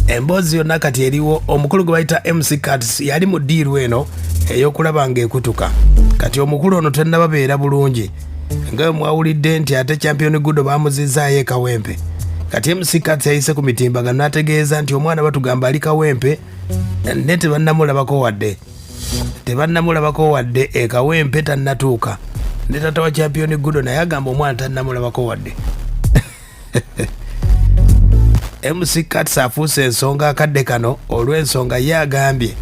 Embozi yonna kati eriwo omukulu gwe bayita MC Cuts yali mu diiru eno ey'okulaba ng'ekutuka. Kati omukulu ono tannababeera bulungi nga mwawulidde nti ate Champion Gudo baamuzizaayo e Kawempe. Kati MC Cuts yayise ku mitimbagano n'ategeeza nti omwana batugamba ali Kawempe ne tebannamulabako wadde e Kawempe tannatuuka. Ne tata wa Champion Gudo naye agamba omwana tannamulabako wadde. MC Cuts afuuse ensonga akadde kano olw'ensonga ye agambye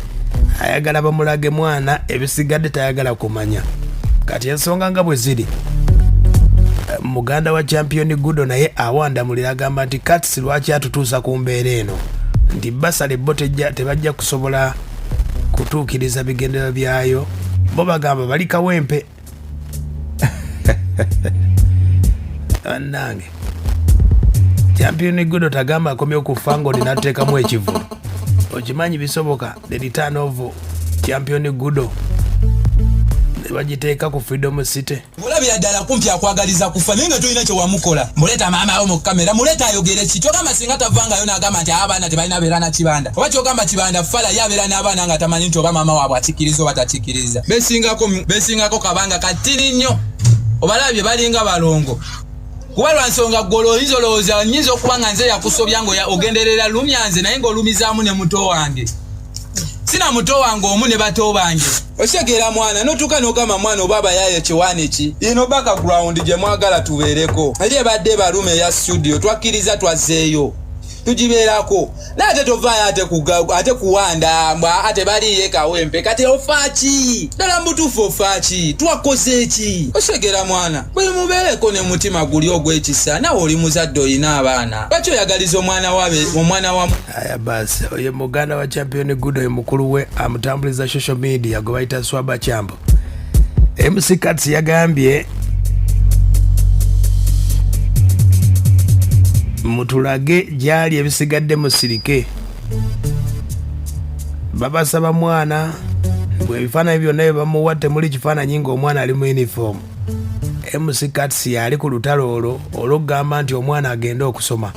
ayagala bamulage mwana ebisigadde tayagala kumanya. Kati ensonga nga bwe ziri, muganda wa Champion Gudo naye awandamulira agamba nti Cuts lwaki atutuusa ku mbeera eno, nti basale bo tebajja kusobola kutuukiriza bigendera byayo, bo bagamba bali Kawempe. Annange Champion Gudo tagamba akomye okufa ng'olina tuteekamu ekivulu. Okimanyi bisoboka the return of Champion Gudo ne bagiteeka ku Freedom City. Mulabira ddala kumpi akwagaliza kufa naye nga tolina kye wamukola. Muleta maama wo mu kamera, muleta ayogere ki? Kyogamba singa tavangayo n'agamba nti abaana tebalina beera na kibanda. Oba kyogamba kibanda fala yabeera n'abaana nga tamanyi nti oba maama waabwe akikkiriza oba takikkiriza. Besingako kabanga katini nnyo. Obalabye balinga balongo. Kuba lwa nsonga ggolo oyinza olowooza nnyinza okuba nga nze yakusobya ng'ogenderera lumyanze naye ng'olumizaamu ne muto wange. Sina muto wange omu ne bato bange. Osegeera mwana n'otuuka n'ogamba mwana oba abayaye kiwaani ki? Ino background gye mwagala tubeereko. Eri ebadde balume ya studio twakkiriza twazzeeyo. Tugibeerako. N'ate tovaayo ate kuwanda mbwa ate baliye Kawempe. Kati offaki. Ddala mbutuufu offaki. Twakoze ki? Osegeera mwana. Bwe mubeereko ne mutima guli ogw'ekisa. Nawe oli muzadde olina abaana. Lwaki oyagaliza omwana wa aya basi oye muganda wa Champion Gudo mukulu we amutambuliza social media gwe bayita Swaba Chambo. MC Cuts yagambye mutulage gyali ebisigadde musirike. Babasaba mwana bwe ebifaananyi byonna bye bamuwa temuli kifaananyi ng'omwana ali mu uniform. MC Cuts yali ku lutalo olw'okugamba nti omwana agenda okusoma.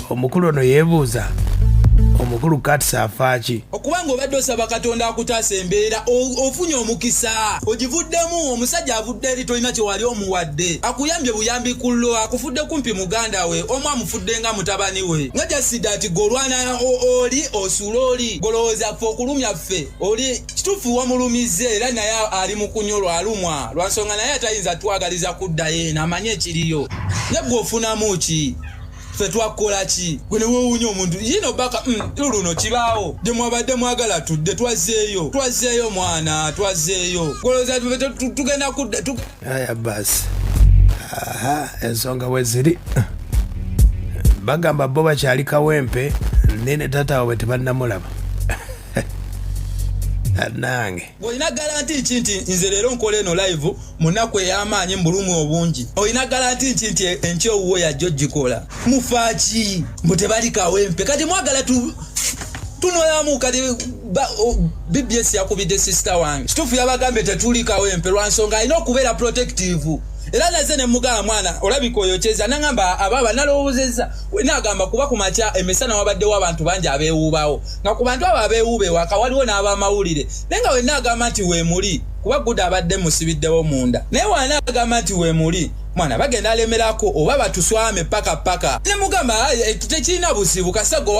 Omukulu ono yeebuuza omukulu Cuts afaaki. Okubanga obadde osaba Katonda akutaasa embeera ofunye omukisa ogivuddemu. Omusajja avudde eri tolina kye wali omuwadde, akuyambye buyambi kullo, akufudde kumpi muganda we, omu amufudde nga mutabani we. Nga jasidde ati golwana oli osula oli golowooza ffe okulumya ffe oli kituufu wamulumize era naye ali mu kunyolwa alumwa lwa nsonga naye atayinza twagaliza kuddayo eno amanye ekiriyo. Ne gwe ofunamu ki? Ffe twakola ki? Gwe ne weewuunya omuntu yino baka luno kibaawo gye mwabadde mwagala tudde twazzeeyo mwana twazzeeyo golowooza tugenda kudda. Aya basi ensonga we ziri bagamba bo bakyali Kawempe nene tata waabwe tebannamulaba. Nange olina garanti nti nze leero nkola eno live munaku ey'amaanyi mu bulumu obungi. Olina garanti nti enkyowuwo yajja ogikola. Mufaaki mbu tebali Kawempe. Kati mwagala tunolamu kati BBS yakubidde sister wange kituufu yabagambye tetuli Kawempe lwa nsonga alina okubeera protective. Era naze ne mugamba mwana olabika oyokyeza nangamba ababa nalowoozezza nagamba kuba ku makya emesana wabaddewo abantu bangi abeewuubawo nga ku bantu abo abeewuube waka waliwo n'abamawulire naye nga wenagamba nti weemuli kuba Gudo abadde musibiddewo munda naye wanagamba nti weemuli mwana bagenda alemerako oba batuswame paka ne mugamba tekirina busibu kasago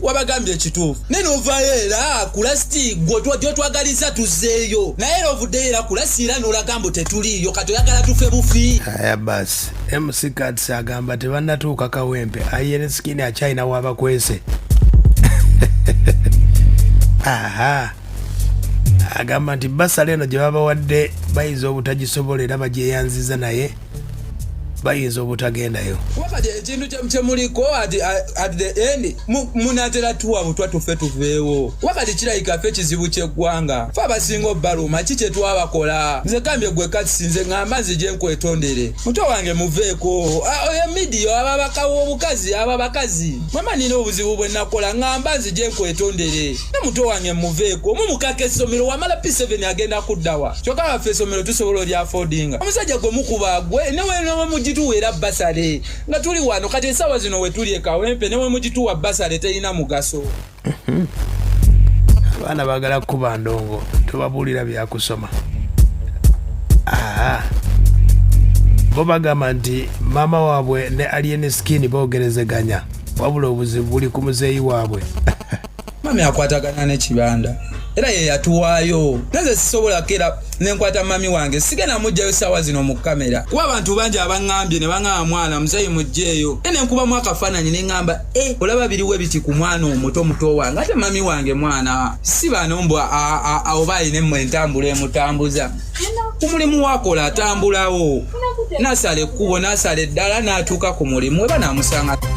wabagambye ekituufu nene ovaayo era kulasti gyotwagaliza tuzzeeyo naye ovuddeyo era kulasiira n'olagamba tetuliiyo kati oyagala tufe bufi. Aya basi MC Cuts agamba tebannatuuka Kawempe ayene skini akyayina wabakwese. Agamba nti basale eno gye babawadde bayinza obutagisobola era bagyeyanziza naye bayinza obutagendayo. Wakati ekintu kyemuliko at the end munatera tuwa butwa tufe tuveewo. Wakati kirayika ffe kizibu ky'eggwanga fe abasinga obbaluma ki kye twabakola. Nze gambye gwe Cuts nze ngamba nzije nkwetondere muto wange muveeko emidiyo ababakawo obukazi ababakazi mama nina obuzibu bwe nakola ngamba nzije nkwetondere ne muto wange muveeko mumukaka essomero wamala P7 agenda kuddawa kyokka baffe essomero tusobola olya affordinga omusajja gwe mukuba gwe newe mugi mugituweera basale nga tuli wano kati essaawa zino we tuli ekawempe ne we mugituwa basale terina mugaso. Abaana baagala kuba ndongo tobabuulira byakusoma. Bo bagamba nti maama waabwe ne alien skin boogerezeganya wabula obuzibu buli ku muzeeyi waabwe. Mami akwatagana n'ekibanda era ye yatuwaayo naze sisobola kera nenkwata mami wange sigenda mujjayo ssaawa zino mu kamera kuba abantu bangi abaŋŋambye ne baŋŋamba mwana muzeeyi mujjeeyo ene nkubamu akafaananyi ne ŋŋamba olaba biriwe biti ku mwana omuto wange ate mami wange mwana si bano mbw oba ayina entambula emutambuza ku mulimu wakola atambulawo n'asala ekkubo n'asala eddala n'atuuka ku mulimu eba n'amusanga